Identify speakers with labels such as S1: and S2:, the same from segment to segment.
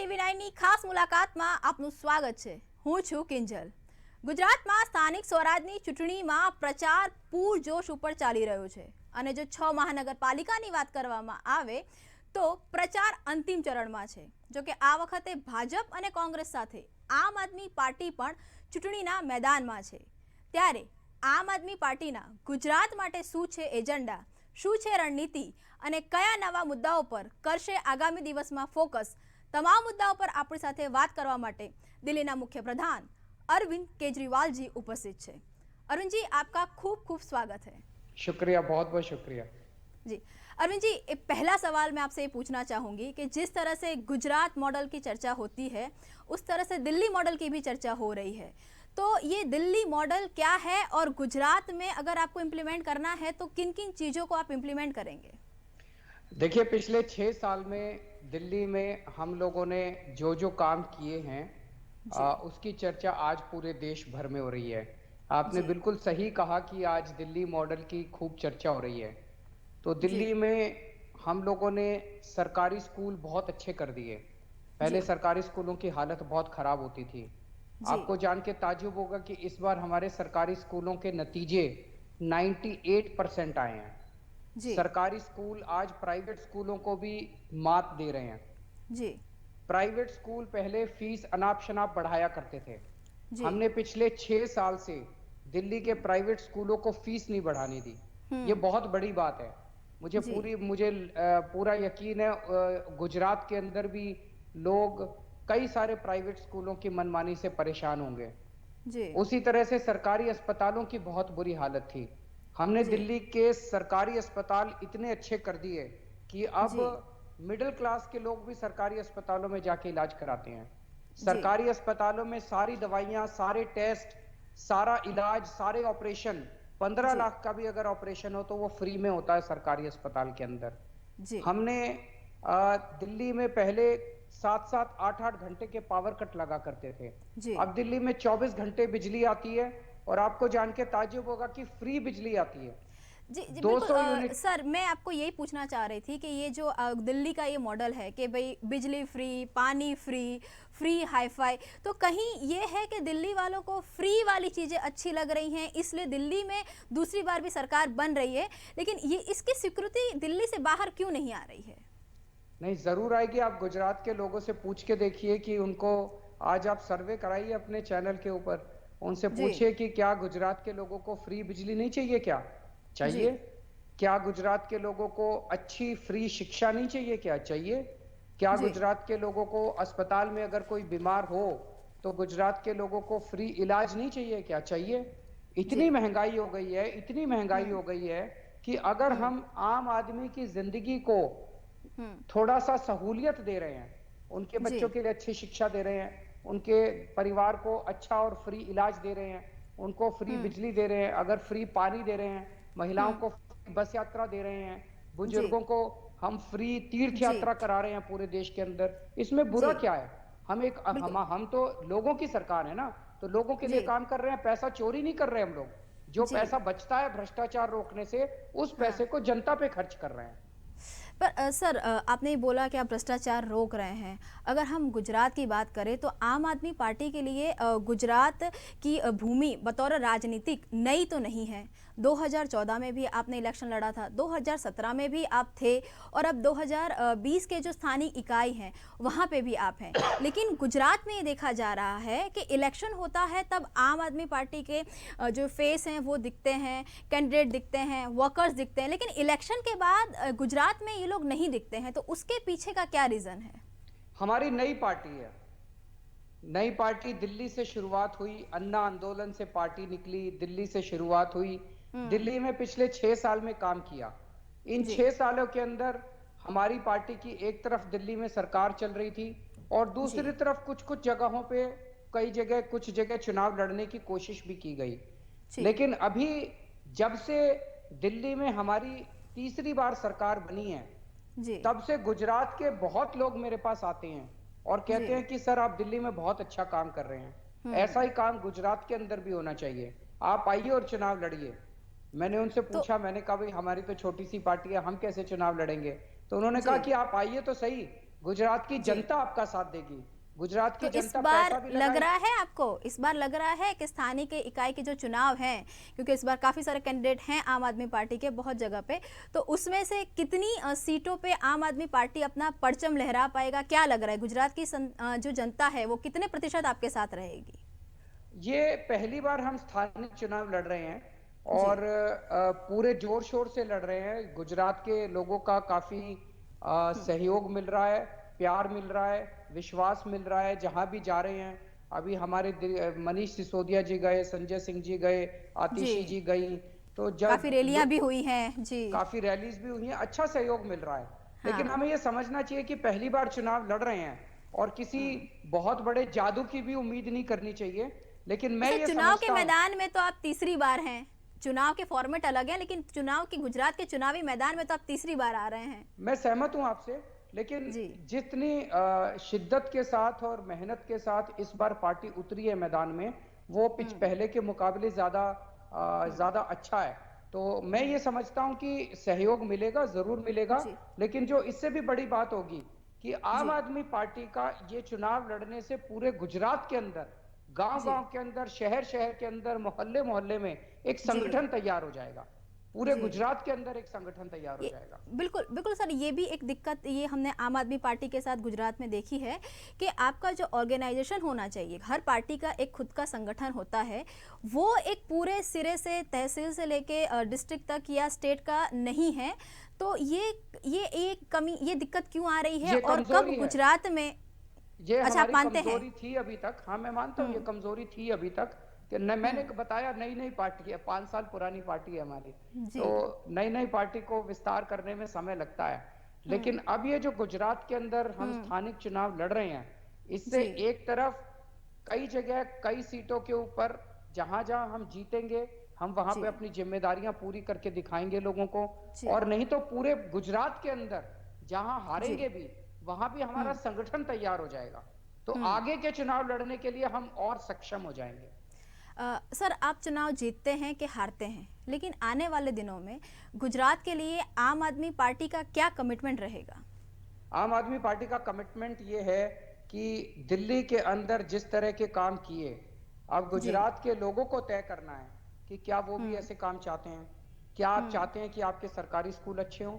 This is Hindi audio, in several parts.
S1: ટીવી9 ની ખાસ મુલાકાતમાં આપનું સ્વાગત છે। હું છું કિંજલ। ગુજરાતમાં સ્થાનિક સ્વરાજની ચૂંટણીમાં પ્રચાર પૂરજોશ ઉપર ચાલી રહ્યો છે અને જો 6 મહાનગરપાલિકાની વાત કરવામાં આવે તો પ્રચાર અંતિમ ચરણમાં છે। જો કે આ વખતે ભાજપ અને કોંગ્રેસ સાથે આમ આદમી પાર્ટી પણ ચૂંટણીના મેદાનમાં છે। ત્યારે આમ આદમી પાર્ટીના ગુજરાત માટે શું છે એજન્ડા, શું છે રણનીતિ અને કયા નવા મુદ્દાઓ પર કરશે આગામી દિવસમાં ફોકસ, તમામ મુદ્દાઓ पर આપણી સાથે વાત કરવા માટે દિલ્હીના મુખ્ય પ્રધાન अरविंद केजरीवाल जी उपस्थित है। अरविंद जी, आपका खूब खूब स्वागत है।
S2: शुक्रिया, बहुत बहुत शुक्रिया
S1: जी। अरविंद जी, पहला सवाल मैं आपसे ये पूछना चाहूँगी कि जिस तरह से गुजरात मॉडल की चर्चा होती है उस तरह से दिल्ली मॉडल की भी चर्चा हो रही है, तो ये दिल्ली मॉडल क्या है और गुजरात में अगर आपको इम्प्लीमेंट करना है तो किन किन चीज़ों को आप इम्प्लीमेंट करेंगे?
S2: देखिए, पिछले 6 साल में दिल्ली में हम लोगों ने जो जो काम किए हैं उसकी चर्चा आज पूरे देश भर में हो रही है। आपने बिल्कुल सही कहा कि आज दिल्ली मॉडल की खूब चर्चा हो रही है। तो दिल्ली में हम लोगों ने सरकारी स्कूल बहुत अच्छे कर दिए। पहले सरकारी स्कूलों की हालत बहुत खराब होती थी। आपको जान के ताज्जुब होगा कि इस बार हमारे सरकारी स्कूलों के नतीजे 98% आए हैं। सरकारी स्कूल आज प्राइवेट स्कूलों को भी मात दे रहे हैं जी। प्राइवेट स्कूल पहले फीस अनाप शनाप बढ़ाया करते थे। हमने पिछले 6 साल से दिल्ली के प्राइवेट स्कूलों को फीस नहीं बढ़ाने दी। ये बहुत बड़ी बात है। मुझे पूरा यकीन है गुजरात के अंदर भी लोग कई सारे प्राइवेट स्कूलों की मनमानी से परेशान होंगे जी। उसी तरह से सरकारी अस्पतालों की बहुत बुरी हालत थी। हमने दिल्ली के सरकारी अस्पताल इतने अच्छे कर दिए कि अब मिडिल क्लास के लोग भी सरकारी अस्पतालों में जाके इलाज कराते हैं। सरकारी अस्पतालों में सारी दवाइयां, सारे टेस्ट, सारा इलाज, सारे ऑपरेशन, 15 लाख का भी अगर ऑपरेशन हो तो वो फ्री में होता है सरकारी अस्पताल के अंदर जी। हमने दिल्ली में पहले 7-7, 8-8 घंटे के पावर कट लगा करते थे जी। अब दिल्ली में 24 घंटे बिजली आती है और आपको जान के ताज्जुब होगा कि फ्री बिजली आती है
S1: जी। 200 यूनिट। सर, मैं आपको यही पूछना चाह रही थी कि ये जो दिल्ली का ये मॉडल है कि भाई बिजली फ्री, पानी फ्री, फ्री हाईफाई, तो कहीं ये है कि दिल्ली वालों को फ्री वाली चीज़ें अच्छी लग रही हैं इसलिए दिल्ली में दूसरी बार भी सरकार बन रही है, लेकिन ये इसकी स्वीकृति दिल्ली से बाहर क्यों नहीं आ रही है?
S2: नहीं, जरूर आएगी। आप गुजरात के लोगों से पूछ के देखिए कि उनको आज आप सर्वे कराइए अपने चैनल के ऊपर, उनसे पूछिए कि क्या गुजरात के लोगों को फ्री बिजली नहीं चाहिए, क्या चाहिए? क्या गुजरात के लोगों को अच्छी फ्री शिक्षा नहीं चाहिए, क्या चाहिए? क्या गुजरात के लोगों को अस्पताल में अगर कोई बीमार हो तो गुजरात के लोगों को फ्री इलाज नहीं चाहिए, क्या चाहिए? इतनी महंगाई हो गई है, इतनी महंगाई हो गई है कि अगर हम आम आदमी की जिंदगी को थोड़ा सा सहूलियत दे रहे हैं, उनके बच्चों के लिए अच्छी शिक्षा दे रहे हैं, उनके परिवार को अच्छा और फ्री इलाज दे रहे हैं, उनको फ्री बिजली दे रहे हैं, अगर फ्री पानी दे रहे हैं, महिलाओं को बस यात्रा दे रहे हैं, बुजुर्गों को हम फ्री तीर्थ यात्रा करा रहे हैं पूरे देश के अंदर, इसमें बुरा क्या है? हम तो लोगों की सरकार है ना, तो लोगों के लिए काम कर रहे हैं। पैसा चोरी नहीं कर रहे हम लोग। जो पैसा बचता है भ्रष्टाचार रोकने से, उस पैसे को जनता पे खर्च कर रहे हैं।
S1: पर सर, आपने बोला कि आप भ्रष्टाचार रोक रहे हैं। अगर हम गुजरात की बात करें तो आम आदमी पार्टी के लिए गुजरात की भूमि बतौर राजनीतिक नई तो नहीं है। 2014 में भी आपने इलेक्शन लड़ा था, 2017 में भी आप थे और अब 2020 के जो स्थानीय इकाई हैं वहाँ पे भी आप हैं। लेकिन गुजरात में ये देखा जा रहा है कि इलेक्शन होता है तब आम आदमी पार्टी के जो फेस हैं वो दिखते हैं, कैंडिडेट दिखते हैं, वर्कर्स दिखते हैं, लेकिन इलेक्शन के बाद गुजरात में ये लोग नहीं दिखते हैं। तो उसके पीछे का क्या रीजन है?
S2: हमारी नई पार्टी है। नई पार्टी दिल्ली से शुरुआत हुई, अन्ना आंदोलन से पार्टी निकली, दिल्ली से शुरुआत हुई। दिल्ली में पिछले 6 साल में काम किया। इन 6 सालों के अंदर हमारी पार्टी की एक तरफ दिल्ली में सरकार चल रही थी और दूसरी तरफ कुछ कुछ जगहों पे कुछ जगह चुनाव लड़ने की कोशिश भी की गई। लेकिन अभी जब से दिल्ली में हमारी तीसरी बार सरकार बनी है तब से गुजरात के बहुत लोग मेरे पास आते हैं और कहते हैं कि सर, आप दिल्ली में बहुत अच्छा काम कर रहे हैं, ऐसा ही काम गुजरात के अंदर भी होना चाहिए, आप आइए और चुनाव लड़िए। मैंने उनसे पूछा, मैंने कहा भाई हमारी तो छोटी सी पार्टी है, हम कैसे चुनाव लड़ेंगे? तो उन्होंने कहा कि आप आइए तो सही, गुजरात की
S1: जी।
S2: जनता आपका साथ देगी। गुजरात की
S1: तो इस
S2: जनता
S1: बार
S2: पैसा भी
S1: लग
S2: लगाएगी।
S1: रहा है आपको, इस बार लग रहा है कि स्थानीय के इकाई के जो चुनाव हैं, क्योंकि इस बार काफ़ी सारे कैंडिडेट हैं आम आदमी पार्टी के बहुत जगह पे, तो उसमें से कितनी सीटों पे आम आदमी पार्टी अपना परचम लहरा पाएगा? क्या लग रहा है गुजरात की जो जनता है वो कितने प्रतिशत आपके साथ रहेगी?
S2: ये पहली बार हम स्थानीय चुनाव लड़ रहे हैं
S1: जी।
S2: और पूरे जोर शोर से लड़ रहे हैं। गुजरात के लोगों का काफी सहयोग मिल रहा है, प्यार मिल रहा है, विश्वास मिल रहा है। जहां भी जा रहे हैं, अभी हमारे मनीष सिसोदिया जी गए, संजय सिंह जी गए,
S1: जी।
S2: आतिशी जी गई, तो
S1: काफ़ी
S2: जब
S1: रैलियां भी हुई हैं। जी।
S2: काफी रैलीज भी हुई हैं, अच्छा सहयोग मिल रहा है। लेकिन
S1: हाँ।
S2: हमें ये समझना चाहिए कि पहली बार चुनाव लड़ रहे हैं और किसी बहुत बड़े जादू की भी उम्मीद नहीं करनी चाहिए। लेकिन मैं
S1: अच्छा,
S2: ये
S1: चुनाव के
S2: समझता हूँ,
S1: मैदान में तो आप तीसरी बार हैं। चुनाव के फॉर्मेट अलग है, लेकिन चुनाव की गुजरात के चुनावी मैदान में तो आप तीसरी बार आ रहे हैं।
S2: मैं सहमत हूं आपसे, लेकिन
S1: जी।
S2: जितनी शिद्दत के साथ और मेहनत के साथ इस बार पार्टी उतरी है मैदान में, वो पिच पहले के मुकाबले ज्यादा अच्छा है। तो मैं ये समझता हूं कि सहयोग मिलेगा, जरूर मिलेगा।
S1: जी।
S2: लेकिन जो इससे भी बड़ी बात होगी कि आम
S1: जी।
S2: आदमी पार्टी का ये चुनाव लड़ने से पूरे गुजरात के अंदर, गांव
S1: जी।
S2: गांव के अंदर, शहर शहर के अंदर, मोहल्ले मोहल्ले में एक
S1: जी।
S2: संगठन तैयार हो जाएगा। पूरे
S1: जी।
S2: गुजरात के अंदर एक संगठन तैयार हो
S1: ये
S2: जाएगा।
S1: बिल्कुल बिल्कुल सर, ये भी एक दिक्कत ये हमने आम आदमी पार्टी के साथ गुजरात में देखी है कि आपका जो ऑर्गेनाइजेशन होना चाहिए, हर पार्टी का एक खुद का संगठन होता है, वो एक पूरे सिरे से तहसील से लेके डिस्ट्रिक्ट तक या स्टेट का नहीं है। तो ये एक कमी, ये दिक्कत क्यों आ रही है
S2: ये
S1: और कब
S2: कमजोरी है,
S1: गुजरात में?
S2: ये
S1: अच्छा, आप
S2: हमारी
S1: मानते हैं?
S2: कमजोरी थी अभी तक। हाँ, मैं मानता हूँ ये
S1: हम्म।
S2: कमजोरी थी अभी तक कि न, मैंने
S1: हम्म।
S2: बताया नई नई पार्टी है, 5 साल पुरानी पार्टी है हमारी।
S1: जी।
S2: तो नई नई पार्टी को विस्तार करने में समय लगता है।
S1: हम्म।
S2: लेकिन अब ये जो गुजरात के अंदर हम
S1: हम्म।
S2: स्थानिक चुनाव लड़ रहे हैं, इससे
S1: जी।
S2: एक तरफ कई जगह कई सीटों के ऊपर जहां जहां हम जीतेंगे, हम वहां
S1: जी।
S2: पे अपनी जिम्मेदारियां पूरी करके दिखाएंगे लोगों को।
S1: जी।
S2: और नहीं तो पूरे गुजरात के अंदर जहां
S1: जी।
S2: हारेंगे भी, वहां भी हमारा
S1: हम्म।
S2: संगठन तैयार हो जाएगा। तो
S1: हम्म।
S2: आगे के चुनाव लड़ने के लिए हम और सक्षम हो जाएंगे।
S1: सर, आप चुनाव जीतते हैं कि हारते हैं, लेकिन आने वाले दिनों में गुजरात के लिए आम आदमी पार्टी का क्या कमिटमेंट रहेगा?
S2: आम आदमी पार्टी का कमिटमेंट ये है कि दिल्ली के अंदर जिस तरह के काम किए, अब
S1: जी।
S2: गुजरात के लोगों को तय करना है कि क्या वो भी
S1: हम्म।
S2: ऐसे काम चाहते हैं। क्या आप
S1: हम्म।
S2: चाहते हैं कि आपके सरकारी स्कूल अच्छे हों?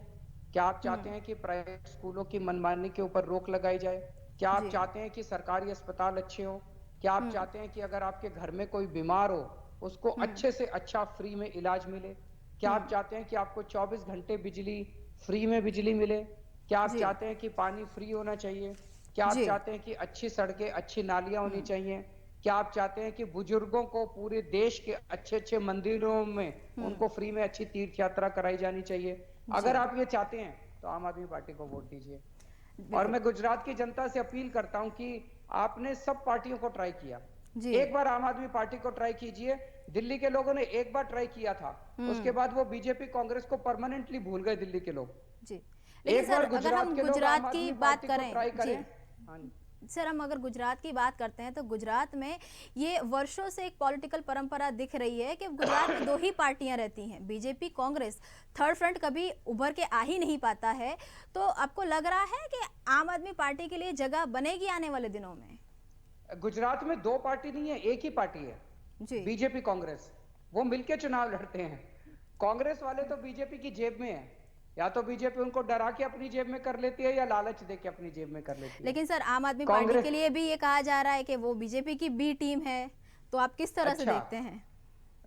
S2: क्या आप चाहते
S1: हम्म।
S2: हैं कि प्राइवेट स्कूलों की मनमानी के ऊपर रोक लगाई जाए? क्या आप
S1: जी।
S2: चाहते हैं कि सरकारी अस्पताल अच्छे हों? क्या आप
S1: हम्म।
S2: चाहते हैं कि अगर आपके घर में कोई बीमार हो, उसको
S1: हम्म।
S2: अच्छे से अच्छा फ्री में इलाज मिले? क्या आप
S1: हम्म।
S2: चाहते हैं कि आपको 24 घंटे बिजली, फ्री में बिजली मिले? क्या आप
S1: जी।
S2: चाहते हैं कि पानी फ्री होना चाहिए? क्या आप
S1: जी।
S2: चाहते हैं कि अच्छी सड़कें, अच्छी नालियां होनी
S1: हम्म।
S2: चाहिए? क्या आप चाहते हैं कि बुजुर्गों को पूरे देश के अच्छे अच्छे मंदिरों में
S1: हम्म।
S2: उनको फ्री में अच्छी तीर्थ यात्रा कराई जानी चाहिए? अगर
S1: जी।
S2: आप ये चाहते हैं तो आम आदमी पार्टी को वोट दीजिए। और
S1: बिल्कुल।
S2: मैं गुजरात की जनता से अपील करता हूं कि आपने सब पार्टियों को ट्राई किया,
S1: जी।
S2: एक बार आम आदमी पार्टी को ट्राई कीजिए। दिल्ली के लोगों ने एक बार ट्राई किया था, उसके
S1: हम्म।
S2: बाद वो बीजेपी कांग्रेस को परमानेंटली भूल गए दिल्ली के लोग।
S1: जी। लेकिन
S2: एक
S1: सर,
S2: बार
S1: अगर
S2: गुजरात
S1: हम
S2: के लोग आम
S1: गुजरात की
S2: आदमी
S1: बात
S2: पार्टी को
S1: करें,
S2: ट्राई
S1: जी
S2: करें। हाँ जी।
S1: सर, हम अगर गुजरात की बात करते हैं तो गुजरात में ये वर्षों से एक पॉलिटिकल परंपरा दिख रही है कि गुजरात में दो ही पार्टियां रहती हैं, बीजेपी, कांग्रेस। थर्ड फ्रंट कभी उभर के आ ही नहीं पाता है। तो आपको लग रहा है कि आम आदमी पार्टी के लिए जगह बनेगी आने वाले दिनों में?
S2: गुजरात में दो पार्टी नहीं है, एक ही पार्टी है,
S1: जी।
S2: बीजेपी कांग्रेस। वो मिलके चुनाव लड़ते हैं। कांग्रेस वाले तो बीजेपी की जेब में है, या तो बीजेपी उनको डरा के अपनी जेब में कर लेती है या लालच दे के अपनी जेब में कर लेती है।
S1: लेकिन सर, आम आदमी पार्टी
S2: कांग्रेस,
S1: के लिए भी ये कहा जा रहा है कि वो बीजेपी की बी टीम है। तो आप किस तरह से
S2: अच्छा,
S1: देखते हैं?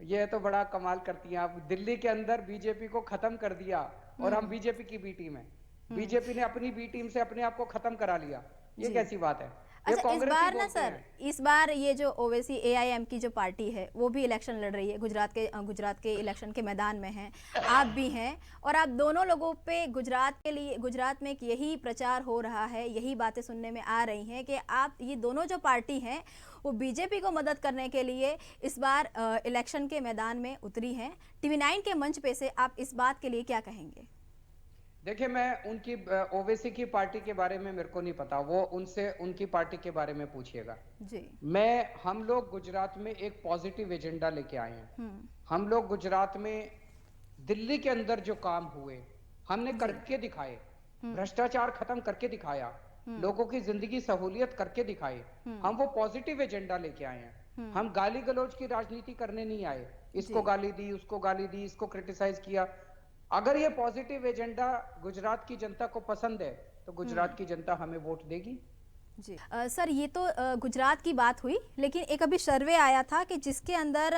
S2: ये तो बड़ा कमाल करती हैं आप। दिल्ली के अंदर बीजेपी को खत्म कर दिया और हम
S1: हम्म।
S2: बीजेपी की बी टीम है।
S1: हम्म।
S2: बीजेपी ने अपनी बी टीम से अपने आप को खत्म करा लिया, ये
S1: जी।
S2: कैसी बात है? ये
S1: अच्छा, इस
S2: कांग्रेस ही
S1: बार ना
S2: बोलते
S1: सर,
S2: हैं।
S1: इस बार ये जो ओवैसी एआईएम की जो पार्टी है वो भी इलेक्शन लड़ रही है, गुजरात के इलेक्शन के मैदान में हैं, आप भी हैं। और आप दोनों लोगों पे गुजरात के लिए, गुजरात में एक यही प्रचार हो रहा है, यही बातें सुनने में आ रही हैं कि आप ये दोनों जो पार्टी हैं वो बीजेपी को मदद करने के लिए इस बार इलेक्शन के मैदान में उतरी हैं। TV9 के मंच पे से आप इस बात के लिए क्या कहेंगे?
S2: देखिए, मैं उनकी ओवैसी की पार्टी के बारे में मेरे को नहीं पता, वो उनसे उनकी पार्टी के बारे में पूछिएगा।
S1: जी।
S2: हम लोग गुजरात में एक पॉजिटिव एजेंडा लेके आए हैं।
S1: हम्म।
S2: हम लोग गुजरात में दिल्ली के अंदर जो काम हुए हमने
S1: जी।
S2: करके दिखाए,
S1: हम्म।
S2: भ्रष्टाचार खत्म करके दिखाया, लोगों की जिंदगी सहूलियत करके दिखाए। हम वो पॉजिटिव एजेंडा लेके आए हैं। हम गाली गलौज की राजनीति करने नहीं आए, इसको
S1: जी
S2: गाली दी, उसको गाली दी, इसको क्रिटिसाइज किया। अगर ये पॉजिटिव एजेंडा गुजरात की जनता को पसंद है तो गुजरात की जनता हमें वोट देगी।
S1: जी सर, ये तो गुजरात की बात हुई, लेकिन एक अभी सर्वे आया था कि जिसके अंदर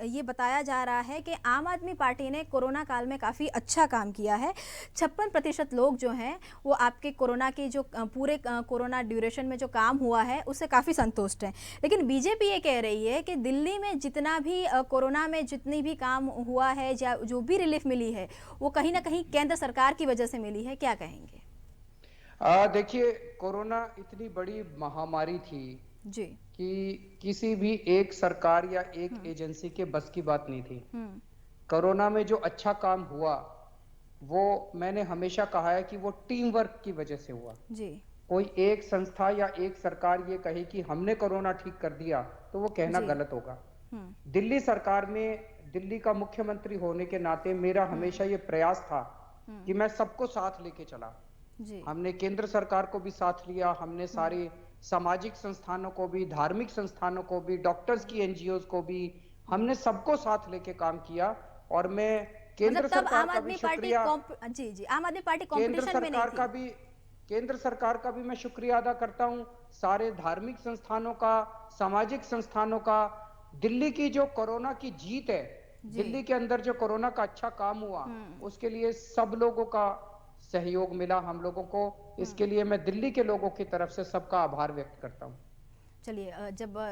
S1: ये बताया जा रहा है कि आम आदमी पार्टी ने कोरोना काल में काफ़ी अच्छा काम किया है। 56% लोग जो हैं वो आपके कोरोना के जो पूरे कोरोना ड्यूरेशन में जो काम हुआ है उससे काफ़ी संतुष्ट हैं। लेकिन बीजेपी ये कह रही है कि दिल्ली में जितना भी कोरोना में जितनी भी काम हुआ है या जो भी रिलीफ मिली है वो कहीं ना कहीं केंद्र सरकार की वजह से मिली है। क्या कहेंगे?
S2: देखिए, कोरोना इतनी बड़ी महामारी थी
S1: जी।
S2: कि किसी भी एक सरकार या एक एजेंसी के बस की बात नहीं थी। कोरोना में जो अच्छा काम हुआ वो मैंने हमेशा कहा है कि वो टीम वर्क की वजह से हुआ।
S1: जी।
S2: कोई एक संस्था या एक सरकार ये कहे कि हमने कोरोना ठीक कर दिया तो वो कहना
S1: जी।
S2: गलत होगा। दिल्ली सरकार में दिल्ली का मुख्यमंत्री होने के नाते मेरा हमेशा ये प्रयास था कि मैं सबको साथ लेके चला।
S1: जी।
S2: हमने केंद्र सरकार को भी साथ लिया, हमने सारे सामाजिक संस्थानों को भी, धार्मिक संस्थानों को भी, डॉक्टर्स की एनजीओज को भी, हमने सबको साथ लेके काम किया। और मैं
S1: मतलब
S2: केंद्र
S1: तब
S2: सरकार
S1: आम
S2: का भी
S1: आदमी पार्टी
S2: शुक्रिया
S1: जी जी, आम आदमी पार्टी
S2: केंद्र
S1: कंपटीशन में नहीं
S2: सरकार का
S1: थी।
S2: भी केंद्र सरकार का भी मैं शुक्रिया अदा करता हूं, सारे धार्मिक संस्थानों का, सामाजिक संस्थानों का। दिल्ली की जो कोरोना की जीत है,
S1: जी।
S2: दिल्ली के अंदर जो कोरोना का अच्छा काम हुआ, उसके लिए सब लोगों का सहयोग मिला हम लोगों को। इसके लिए मैं दिल्ली के लोगों की तरफ से सबका आभार व्यक्त करता हूं।
S1: चलिए, जब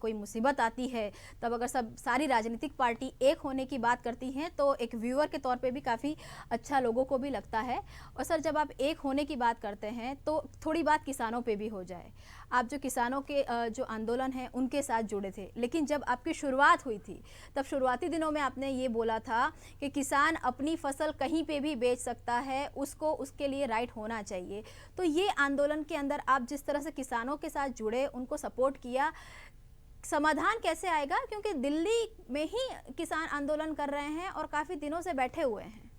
S1: कोई मुसीबत आती है तब अगर सब सारी राजनीतिक पार्टी एक होने की बात करती हैं तो एक व्यूअर के तौर पे भी काफ़ी अच्छा लोगों को भी लगता है। और सर, जब आप एक होने की बात करते हैं तो थोड़ी बात किसानों पे भी हो जाए। आप जो किसानों के जो आंदोलन है उनके साथ जुड़े थे, लेकिन जब आपकी शुरुआत हुई थी तब शुरुआती दिनों में आपने ये बोला था कि किसान अपनी फसल कहीं पे भी बेच सकता है, उसको उसके लिए राइट होना चाहिए। तो ये आंदोलन के अंदर आप जिस तरह से किसानों के साथ जुड़े, उनको सपोर्ट किया, समाधान कैसे आएगा? क्योंकि दिल्ली में ही किसान आंदोलन कर रहे हैं और काफी दिनों से बैठे हुए हैं।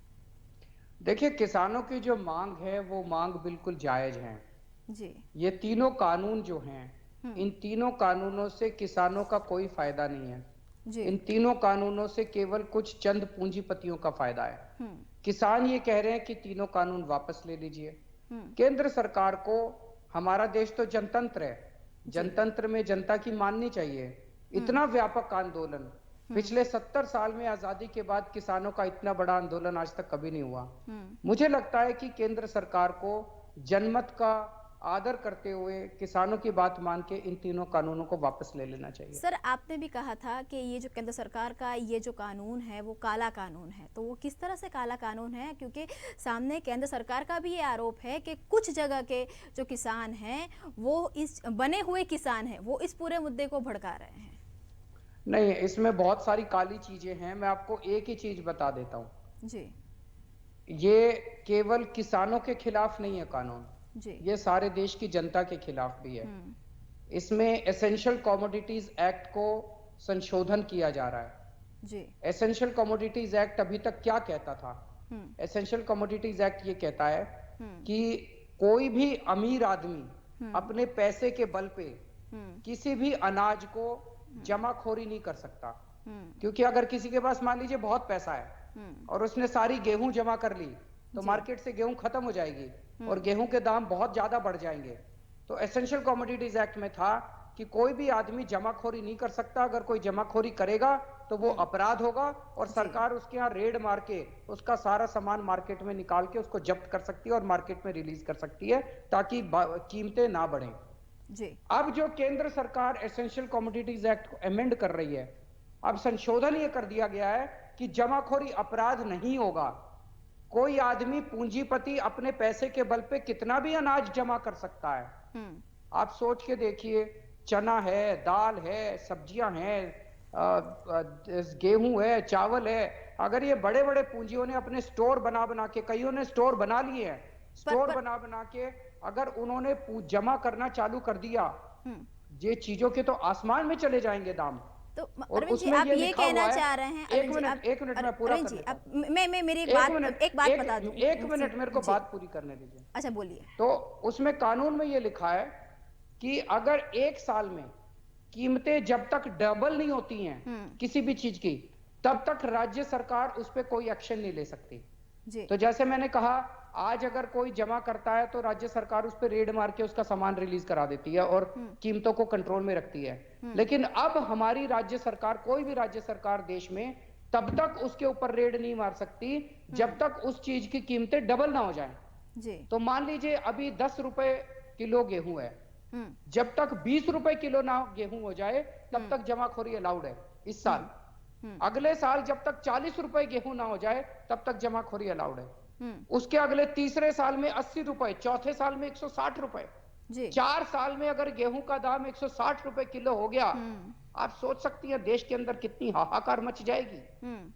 S2: देखिए, किसानों की जो मांग है वो मांग बिल्कुल जायज है।
S1: जी।
S2: ये तीनों कानून जो हैं, इन तीनों कानूनों से किसानों का कोई फायदा नहीं है।
S1: जी।
S2: इन तीनों कानूनों से केवल कुछ चंद पूंजीपतियों का फायदा है। किसान ये कह रहे हैं कि तीनों कानून वापस ले लीजिए। केंद्र सरकार को, हमारा देश तो जनतंत्र है, जनतंत्र में जनता की माननी चाहिए। इतना व्यापक आंदोलन पिछले 70 साल में आजादी के बाद किसानों का इतना बड़ा आंदोलन आज तक कभी नहीं हुआ। मुझे लगता है कि केंद्र सरकार को जनमत का आदर करते हुए किसानों की बात मान के इन तीनों कानूनों को वापस ले लेना चाहिए।
S1: सर, आपने भी कहा था कि ये जो केंद्र सरकार का ये जो कानून है वो काला कानून है, तो वो किस तरह से काला कानून है? क्योंकि सामने केंद्र सरकार का भी ये आरोप है कि कुछ जगह के जो किसान हैं वो इस बने हुए किसान हैं, वो इस पूरे मुद्दे को भड़का रहे हैं।
S2: नहीं, इसमें बहुत सारी काली चीजें हैं। मैं आपको एक ही चीज बता देता हूँ
S1: जी।
S2: ये केवल किसानों के खिलाफ नहीं है कानून,
S1: जी।
S2: ये सारे देश की जनता के खिलाफ भी है। इसमें एसेंशियल कमोडिटीज एक्ट को संशोधन किया जा रहा है।
S1: जी।
S2: एसेंशियल कमोडिटीज एक्ट अभी तक क्या कहता था? एसेंशियल कमोडिटीज एक्ट ये कहता है कि कोई भी अमीर आदमी अपने पैसे के बल पे किसी भी अनाज को जमाखोरी नहीं कर सकता। क्योंकि अगर किसी के पास मान लीजिए बहुत पैसा है और उसने सारी गेहूं जमा कर ली तो मार्केट से गेहूं खत्म हो जाएगी और गेहूं के दाम बहुत ज्यादा बढ़ जाएंगे। तो एसेंशियल कमोडिटीज एक्ट में था कि कोई भी आदमी जमाखोरी नहीं कर सकता। अगर कोई जमाखोरी करेगा तो वो अपराध होगा और सरकार उसके यहाँ रेड मार के उसका सारा सामान मार्केट में निकाल के उसको जब्त कर सकती है और मार्केट में रिलीज कर सकती है ताकि कीमतें ना बढ़ें।
S1: जी।
S2: अब जो केंद्र सरकार एसेंशियल कमोडिटीज एक्ट को अमेंड कर रही है, अब संशोधन ये कर दिया गया है कि जमाखोरी अपराध नहीं होगा। कोई आदमी पूंजीपति अपने पैसे के बल पे कितना भी अनाज जमा कर सकता है। आप सोच के देखिए, चना है, दाल है, सब्जियां हैं, गेहूं है, चावल है। अगर ये बड़े बड़े पूंजियों ने अपने स्टोर बना बना के, कईयों ने स्टोर बना लिए हैं, स्टोर बना बना के अगर उन्होंने जमा करना चालू कर दिया, ये चीजों के तो आसमान में चले जाएंगे दाम।
S1: तो
S2: और
S1: अरविंद जी,
S2: उसमें
S1: आप
S2: ये
S1: ये
S2: लिखा
S1: कहना
S2: हुआ है,
S1: चाह रहे हैं,
S2: एक मिनट एक मिनट मैं पूरा
S1: अरविंद
S2: कर
S1: जी,
S2: लेता
S1: अब
S2: हूँ।
S1: मैं मेरी
S2: एक मिनट
S1: एक बात बता दूं।
S2: एक मिनट मेरे को
S1: जी,
S2: बात पूरी करने दीजिए।
S1: अच्छा बोलिए।
S2: तो उसमें कानून में ये लिखा है कि अगर एक साल में कीमतें जब तक डबल नहीं होती हैं
S1: हम्म।
S2: किसी भी चीज की, तब तक राज्य सरकार उस पर कोई एक्शन नहीं ले सकती।
S1: जी।
S2: तो जैसे मैंने कहा, आज अगर कोई जमा करता है तो राज्य सरकार उस पर रेड मार के उसका सामान रिलीज करा देती है और
S1: हम्म।
S2: कीमतों को कंट्रोल में रखती है।
S1: हम्म।
S2: लेकिन अब हमारी राज्य सरकार, कोई भी राज्य सरकार देश में, तब तक उसके ऊपर रेड नहीं मार सकती जब तक उस चीज की कीमतें डबल ना हो जाएं।
S1: जी।
S2: तो मान लीजिए अभी 10 रुपए किलो गेहूं है,
S1: हम्म।
S2: जब तक 20 रुपए किलो ना गेहूं हो जाए तब
S1: हम्म।
S2: तक जमाखोरी अलाउड है इस साल।
S1: हम्म। हम्म।
S2: अगले साल जब तक 40 रुपए गेहूं ना हो जाए तब तक जमाखोरी अलाउड है।
S1: हम्म।
S2: उसके अगले तीसरे साल में 80 रुपए, चौथे साल में 160 रुपए।
S1: जी।
S2: 4 साल में अगर गेहूं का दाम 160 रुपए किलो हो गया,
S1: हम्म।
S2: आप सोच सकती हैं देश के अंदर कितनी हाहाकार मच जाएगी।
S1: हम्म।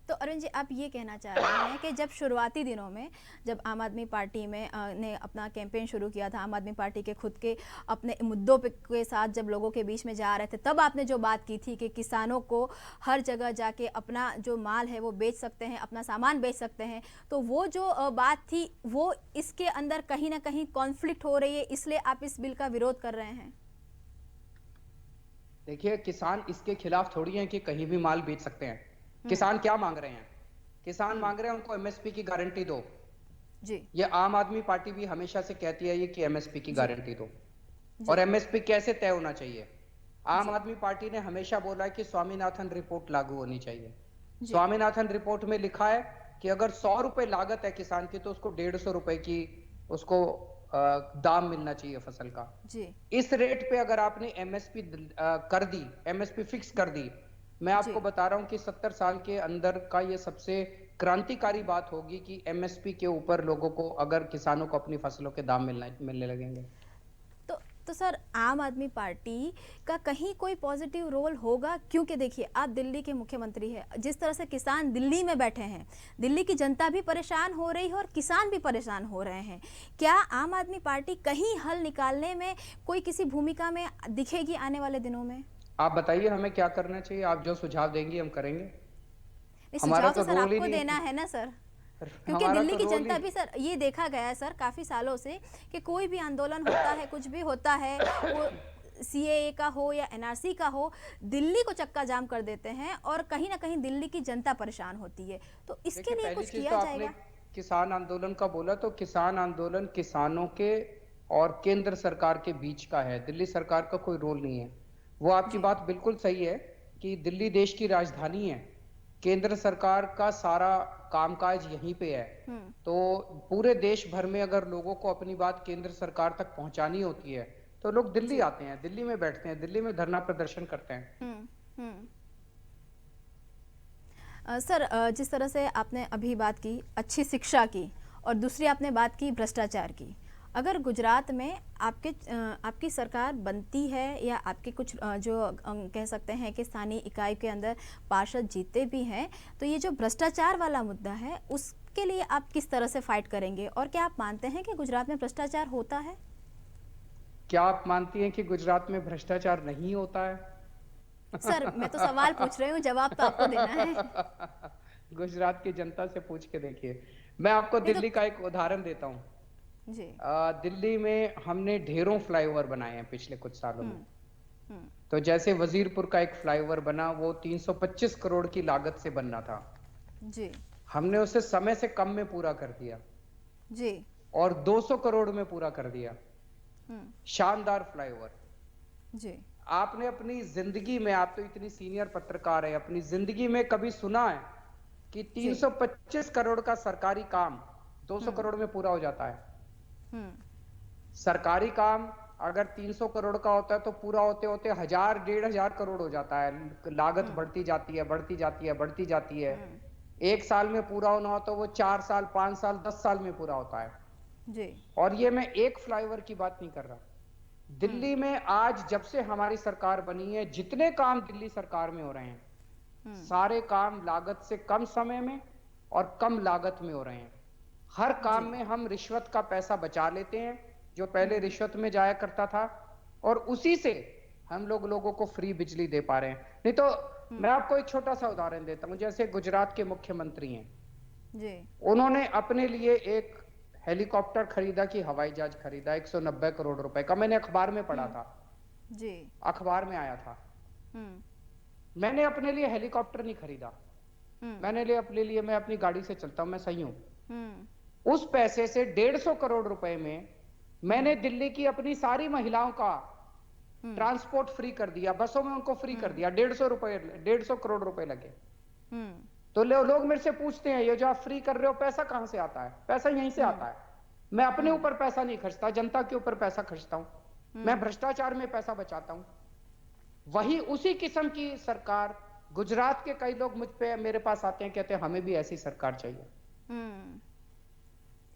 S1: तो अरुण जी, आप ये कहना चाह रहे हैं कि जब शुरुआती दिनों में, जब आम आदमी पार्टी में ने अपना कैंपेन शुरू किया था, आम आदमी पार्टी के खुद के अपने मुद्दों के साथ जब लोगों के बीच में जा रहे थे, तब आपने जो बात की थी कि किसानों को हर जगह जाके अपना जो माल है वो बेच सकते हैं, अपना सामान बेच सकते हैं, तो वो जो बात थी वो इसके अंदर कहीं ना कहीं कॉन्फ्लिक्ट हो रही है, इसलिए आप इस बिल का विरोध कर रहे हैं?
S2: देखिए, किसान इसके खिलाफ थोड़ी है कि कहीं भी माल बेच सकते हैं। किसान क्या मांग रहे हैं? किसान मांग रहे हैं उनको एमएसपी की गारंटी दो।
S1: जी।
S2: ये आम आदमी पार्टी भी हमेशा से कहती है ये कि एमएसपी की
S1: जी।
S2: गारंटी दो।
S1: जी।
S2: और एमएसपी कैसे तय होना चाहिए? आम
S1: जी।
S2: आदमी पार्टी ने हमेशा बोला है कि स्वामीनाथन रिपोर्ट लागू होनी चाहिए।
S1: जी।
S2: स्वामीनाथन रिपोर्ट में लिखा है कि अगर 100 रुपए लागत है किसान की तो उसको 150 रुपए की उसको दाम मिलना चाहिए फसल का।
S1: जी।
S2: इस रेट पे अगर आपने एमएसपी कर दी, एमएसपी फिक्स कर दी, मैं आपको
S1: जी।
S2: बता रहा हूं कि 70 साल के अंदर का ये सबसे क्रांतिकारी बात होगी कि एमएसपी के ऊपर लोगों को, अगर किसानों को अपनी फसलों के दाम मिलने लगेंगे।
S1: तो सर, आम आदमी पार्टी का कहीं कोई पॉजिटिव रोल होगा? क्योंकि देखिए, आप दिल्ली के मुख्यमंत्री हैं, जिस तरह से किसान दिल्ली में बैठे हैं, दिल्ली की जनता भी परेशान हो रही है और किसान भी परेशान हो रहे हैं। क्या आम आदमी पार्टी कहीं हल निकालने में कोई किसी भूमिका में दिखेगी आने वाले दिनों में?
S2: आप बताइए हमें क्या करना चाहिए? आप जो सुझाव देंगी हम करेंगे। हमारा
S1: सुझाव
S2: तो
S1: तो सर
S2: रोल ही
S1: आपको
S2: नहीं
S1: देना है ना सर, क्योंकि
S2: हमारा
S1: दिल्ली
S2: तो
S1: की
S2: रोल
S1: जनता
S2: ही
S1: भी सर, ये देखा गया है सर काफ़ी सालों से कि कोई भी आंदोलन होता है, कुछ भी होता है, वो सीएए का हो या एनआरसी का हो, दिल्ली को चक्का जाम कर देते हैं और कहीं ना कहीं दिल्ली की जनता परेशान होती है। तो इसके
S2: देखिए,
S1: लिए
S2: पहली
S1: कुछ
S2: चीज
S1: किया
S2: तो आपने
S1: जाएगा?
S2: किसान आंदोलन का बोला, तो किसान आंदोलन किसानों के और केंद्र सरकार के बीच का है, दिल्ली सरकार का कोई रोल नहीं है। वो आपकी
S1: जी।
S2: बात बिल्कुल सही है कि दिल्ली देश की राजधानी है, केंद्र सरकार का सारा कामकाज यहीं पे है।
S1: हम्म।
S2: तो पूरे देश भर में अगर लोगों को अपनी बात केंद्र सरकार तक पहुंचानी होती है तो लोग दिल्ली
S1: जी।
S2: आते हैं, दिल्ली में बैठते हैं, दिल्ली में धरना प्रदर्शन करते हैं।
S1: हम्म। हम्म। सर, जिस तरह से आपने अभी बात की अच्छी शिक्षा की और दूसरी आपने बात की भ्रष्टाचार की, अगर गुजरात में आपकी सरकार बनती है या आपके कुछ जो कह सकते हैं कि स्थानीय इकाई के अंदर पार्षद जीते भी हैं, तो ये जो भ्रष्टाचार वाला मुद्दा है उसके लिए आप किस तरह से फाइट करेंगे? और क्या आप मानते हैं कि गुजरात में भ्रष्टाचार होता है?
S2: क्या आप मानती हैं कि गुजरात में भ्रष्टाचार नहीं होता है?
S1: सर, मैं तो सवाल पूछ रही हूँ, जवाब तो आपको देना है।
S2: गुजरात की जनता से पूछ के देखिए। मैं आपको
S1: नहीं तो।
S2: दिल्ली का एक उदाहरण देता हूँ।
S1: जी।
S2: दिल्ली में हमने ढेरों फ्लाईओवर बनाए हैं पिछले कुछ सालों में।
S1: हम्म। हम्म।
S2: तो जैसे वजीरपुर का एक फ्लाईओवर बना, वो 325 करोड़ की लागत से बनना था।
S1: जी।
S2: हमने उसे समय से कम में पूरा कर दिया
S1: जी।
S2: और 200 करोड़ में पूरा कर दिया।
S1: हम्म।
S2: शानदार फ्लाईओवर।
S1: जी।
S2: आपने अपनी जिंदगी में, आप तो इतनी सीनियर पत्रकार है, अपनी जिंदगी में कभी सुना है कि
S1: जी।
S2: 325 करोड़ का सरकारी काम 200 करोड़ में पूरा हो जाता है?
S1: हम्म।
S2: सरकारी काम अगर 300 करोड़ का होता है तो पूरा होते होते 1000 1500 करोड़ हो जाता है। लागत
S1: हम्म।
S2: बढ़ती जाती है, बढ़ती जाती है, बढ़ती जाती है।
S1: हम्म।
S2: एक साल में पूरा होना हो तो वो 4 साल, 5 साल, 10 साल में पूरा होता है।
S1: जी।
S2: और ये मैं एक फ्लाईओवर की बात नहीं कर रहा। दिल्ली में आज जब से हमारी सरकार बनी है, जितने काम दिल्ली सरकार में हो रहे हैं, सारे काम लागत से कम समय में और कम लागत में हो रहे हैं। हर काम में हम रिश्वत का पैसा बचा लेते हैं, जो पहले रिश्वत में जाया करता था, और उसी से हम लोगों को फ्री बिजली दे पा रहे हैं। नहीं तो मैं आपको एक छोटा सा उदाहरण देता हूँ। जैसे गुजरात के मुख्यमंत्री हैं
S1: जी।
S2: उन्होंने अपने लिए एक हेलीकॉप्टर खरीदा कि हवाई जहाज खरीदा 190 करोड़ रुपए का। मैंने अखबार में पढ़ा था,
S1: जी।
S2: अखबार में आया था।
S1: हम्म।
S2: मैंने अपने लिए हेलीकॉप्टर नहीं खरीदा, मैं अपनी गाड़ी से चलता हूं, मैं सही हूं। उस पैसे से 150 करोड़ रुपए में मैंने दिल्ली की अपनी सारी महिलाओं का ट्रांसपोर्ट फ्री कर दिया, बसों में उनको फ्री कर दिया। 150 करोड़ रुपए लगे। तो लोग मेरे से पूछते हैं ये जो आप फ्री कर रहे हो पैसा कहां से आता है? पैसा यहीं से आता है। मैं अपने ऊपर पैसा नहीं खर्चता, जनता के ऊपर पैसा खर्चता हूं। मैं भ्रष्टाचार में पैसा बचाता हूं। वही उसी किस्म की सरकार गुजरात के कई लोग मेरे पास आते हैं, कहते हैं हमें भी ऐसी सरकार चाहिए।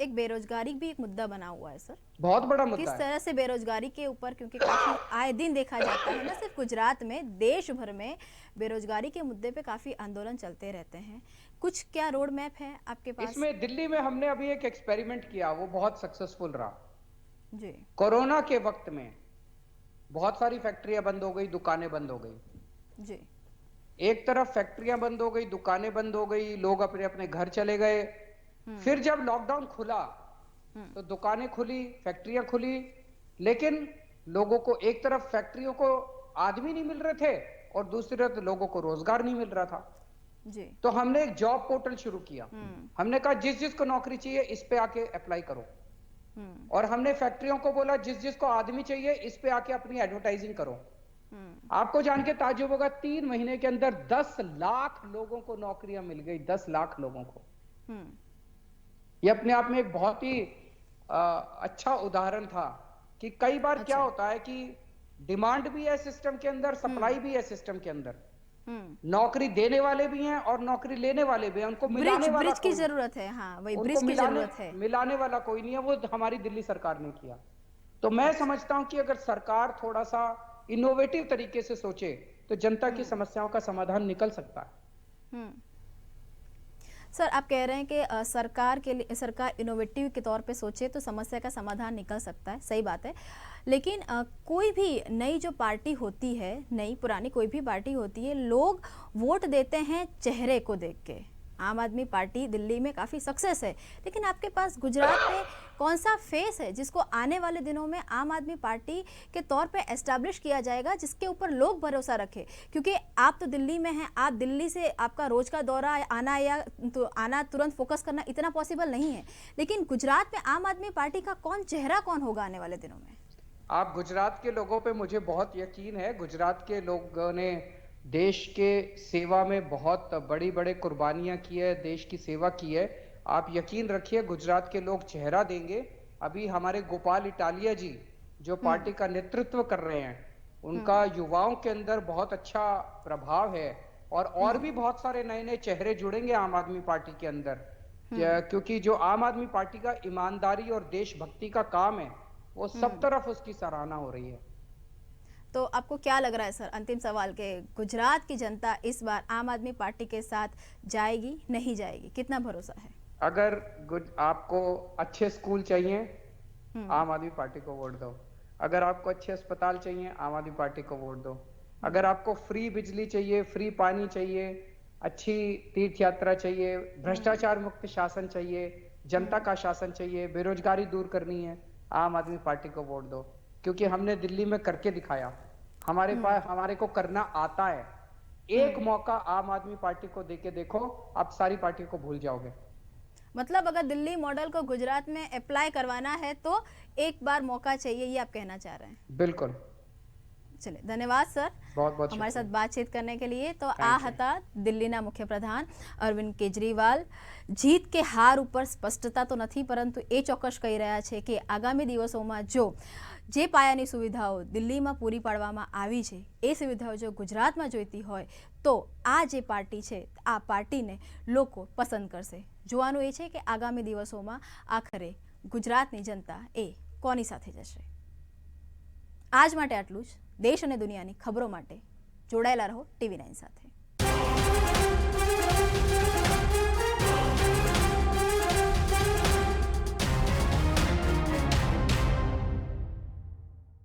S1: एक बेरोजगारी भी एक मुद्दा बना हुआ है सर,
S2: बहुत बड़ा मुद्दा
S1: किस
S2: है।
S1: तरह से बेरोजगारी के ऊपर, क्योंकि काफी आए दिन देखा जाता है, न सिर्फ गुजरात में, देश भर में बेरोजगारी के मुद्दे पे काफी आंदोलन चलते रहते हैं। कुछ क्या रोड मैप है आपके पास?
S2: इसमें दिल्ली में हमने अभी एक एक्सपेरिमेंट किया, वो बहुत सक्सेसफुल रहा
S1: जी।
S2: कोरोना के वक्त में बहुत सारी फैक्ट्रियां बंद हो गई, दुकानें बंद हो गई।
S1: जी।
S2: एक तरफ फैक्ट्रियां बंद हो गई, दुकानें बंद हो गई, लोग अपने अपने घर चले गए। फिर जब लॉकडाउन खुला तो दुकानें खुली, फैक्ट्रियां खुली, लेकिन लोगों को एक तरफ फैक्ट्रियों को आदमी नहीं मिल रहे थे और दूसरी तरफ लोगों को रोजगार नहीं मिल रहा था।
S1: जी।
S2: तो हमने एक जॉब पोर्टल शुरू किया। हमने कहा जिस जिसको नौकरी चाहिए इस पे आके अप्लाई करो। और हमने फैक्ट्रियों को बोला जिस जिसको आदमी चाहिए इस पे आके अपनी एडवर्टाइजिंग करो। आपको जान के ताज्जुब होगा, 3 महीने के अंदर 10 लाख लोगों को नौकरियां मिल गई। 10 लाख लोगों को। ये अपने आप में एक बहुत ही अच्छा उदाहरण था कि कई बार क्या होता है कि डिमांड भी है सिस्टम के अंदर, सप्लाई भी है सिस्टम के अंदर। नौकरी देने वाले भी हैं और नौकरी लेने वाले भी हैं, उनको मिलाने वाला
S1: ब्रिज की जरूरत है। हाँ, वही ब्रिज की जरूरत है।
S2: मिलाने वाला कोई नहीं है, वो हमारी दिल्ली सरकार ने किया। तो मैं समझता हूं कि अगर सरकार थोड़ा सा इनोवेटिव तरीके से सोचे तो जनता की समस्याओं का समाधान निकल सकता है।
S1: सर, आप कह रहे हैं कि सरकार इनोवेटिव के तौर पे सोचे तो समस्या का समाधान निकल सकता है, सही बात है। लेकिन कोई भी नई जो पार्टी होती है, नई पुरानी कोई भी पार्टी होती है, लोग वोट देते हैं चेहरे को देख के। आम आदमी पार्टी दिल्ली में काफ़ी सक्सेस है, लेकिन आपके पास गुजरात में कौन सा फेस है जिसको आने वाले दिनों में आम आदमी पार्टी के तौर पे एस्टैब्लिश किया जाएगा, जिसके ऊपर लोग भरोसा रखें? क्योंकि आप तो दिल्ली में हैं, आप दिल्ली से आपका रोज का दौरा आना या तो आना तुरंत फोकस करना इतना पॉसिबल नहीं है, लेकिन गुजरात में आम आदमी पार्टी का चेहरा कौन होगा आने वाले दिनों में?
S2: आप गुजरात के लोगों पे मुझे बहुत यकीन है। गुजरात के लोगों ने देश के सेवा में बहुत बड़ी कुर्बानियां की है, देश की सेवा की है। आप यकीन रखिए गुजरात के लोग चेहरा देंगे। अभी हमारे गोपाल इटालिया जी जो पार्टी का नेतृत्व कर रहे हैं, उनका युवाओं के अंदर बहुत अच्छा प्रभाव है और भी बहुत सारे नए नए चेहरे जुड़ेंगे आम आदमी पार्टी के अंदर। क्योंकि जो आम आदमी पार्टी का ईमानदारी और देशभक्ति का काम है वो सब तरफ उसकी सराहना हो रही है।
S1: तो आपको क्या लग रहा है सर, अंतिम सवाल के, गुजरात की जनता इस बार आम आदमी पार्टी के साथ जाएगी, नहीं जाएगी? कितना भरोसा है?
S2: अगर आपको अच्छे स्कूल चाहिए आम आदमी पार्टी को वोट दो। अगर आपको अच्छे अस्पताल चाहिए आम आदमी पार्टी को वोट दो। अगर आपको फ्री बिजली चाहिए, फ्री पानी चाहिए, अच्छी तीर्थ यात्रा चाहिए, भ्रष्टाचार मुक्त शासन चाहिए, जनता का शासन चाहिए, बेरोजगारी दूर करनी है, आम आदमी पार्टी को वोट दो। क्योंकि हमने दिल्ली में करके दिखाया, हमारे को करना आता है। एक मौका आम आदमी पार्टी को देके देखो, आप सारी पार्टी को भूल जाओगे।
S1: मतलब अगर दिल्ली मॉडल को गुजरात में अप्लाई करवाना है तो एक बार मौका चाहिए, ये आप कहना चाह रहे हैं?
S2: बिल्कुल।
S1: चलिए, धन्यवाद सर
S2: बहुत
S1: हमारे साथ बातचीत करने के लिए। तो आ હતા દિલ્હીના મુખ્યપ્રધાન અરવિંદ કેજરીવાલ। જીત કે હાર ઉપર સ્પષ્ટતા તો નથી, પરંતુ એ ચોક્કસ કહી રહ્યા છે કે આગામી દિવસોમાં જો જે પાયાની સુવિધાઓ દિલ્હીમાં પૂરી પાડવામાં આવી છે એ સુવિધાઓ જો ગુજરાતમાં જોઈતી હોય તો આ જે પાર્ટી છે આ પાર્ટીને લોકો પસંદ કરશે। જોવાનું એ છે કે આગામી દિવસોમાં આખરે ગુજરાતની જનતા એ કોની સાથે જશે। આજ માટે આટલું જ। દેશ અને દુનિયાની ખબરો માટે જોડાયેલા રહો TV9 સાથે।